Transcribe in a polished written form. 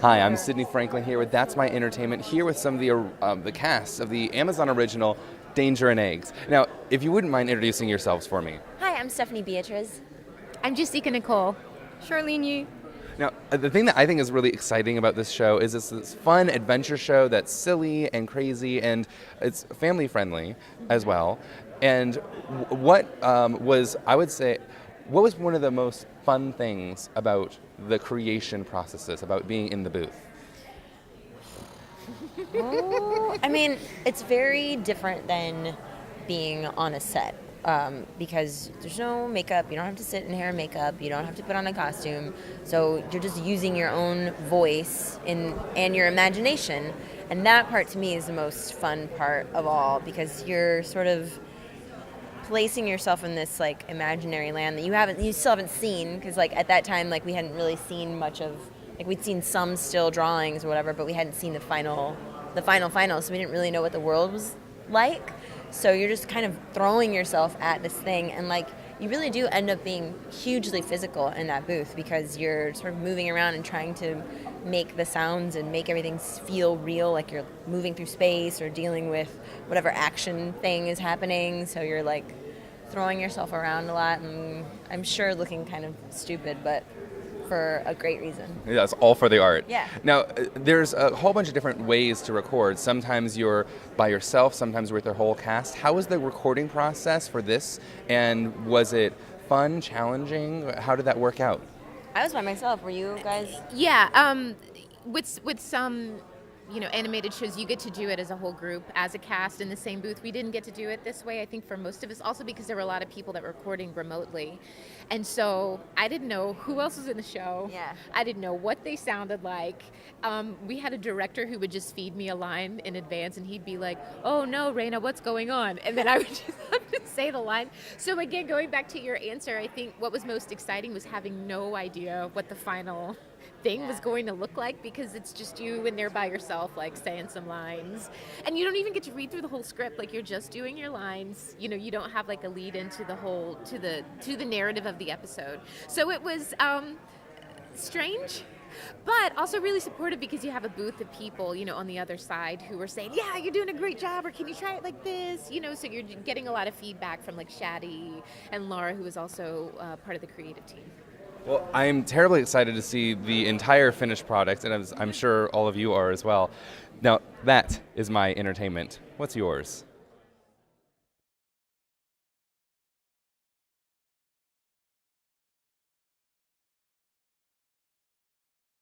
Hi, I'm Sydney Franklin here with That's My Entertainment, here with some of the cast of the Amazon original Danger and Eggs. Now, if you wouldn't mind introducing yourselves for me. Hi, I'm Stephanie Beatriz. I'm Jasika Nicole. Charlyne. Now, the thing that I think is really exciting about this show is it's this fun adventure show that's silly and crazy, and it's family friendly as well. And what was one of the most fun things about the creation processes, about being in the booth? I mean, it's very different than being on a set because there's no makeup. You don't have to sit in hair and makeup. You don't have to put on a costume. So you're just using your own voice and your imagination. And that part to me is the most fun part of all because you're sort of placing yourself in this like imaginary land that you still haven't seen because like at that time like we hadn't really seen much of, like we'd seen some still drawings or whatever, but we hadn't seen the final, so we didn't really know what the world was like. So you're just kind of throwing yourself at this thing, and like you really do end up being hugely physical in that booth because you're sort of moving around and trying to make the sounds and make everything feel real, like you're moving through space or dealing with whatever action thing is happening. So you're like throwing yourself around a lot, and I'm sure looking kind of stupid, but for a great reason. Yeah, it's all for the art. Yeah. Now, there's a whole bunch of different ways to record. Sometimes you're by yourself, sometimes with the whole cast. How was the recording process for this? And was it fun, challenging? How did that work out? I was by myself. Were you guys? Yeah, with some, animated shows, you get to do it as a whole group, as a cast in the same booth. We didn't get to do it this way, I think, for most of us, also because there were a lot of people that were recording remotely. And so I didn't know who else was in the show. Yeah. I didn't know what they sounded like. We had a director who would just feed me a line in advance, and he'd be like, "Oh no, Raina, what's going on?" And then I would just have to say the line. So again, going back to your answer, I think what was most exciting was having no idea what the final thing was going to look like, because it's just you in there by yourself, like saying some lines, and you don't even get to read through the whole script. Like you're just doing your lines. You don't have like a lead into the whole to the narrative of the episode. So it was strange, but also really supportive because you have a booth of people, on the other side who were saying, "Yeah, you're doing a great job," or "Can you try it like this?" So you're getting a lot of feedback from like Shadi and Laura, who was also part of the creative team. Well, I'm terribly excited to see the entire finished product, and I'm sure all of you are as well. Now, that is my entertainment. What's yours?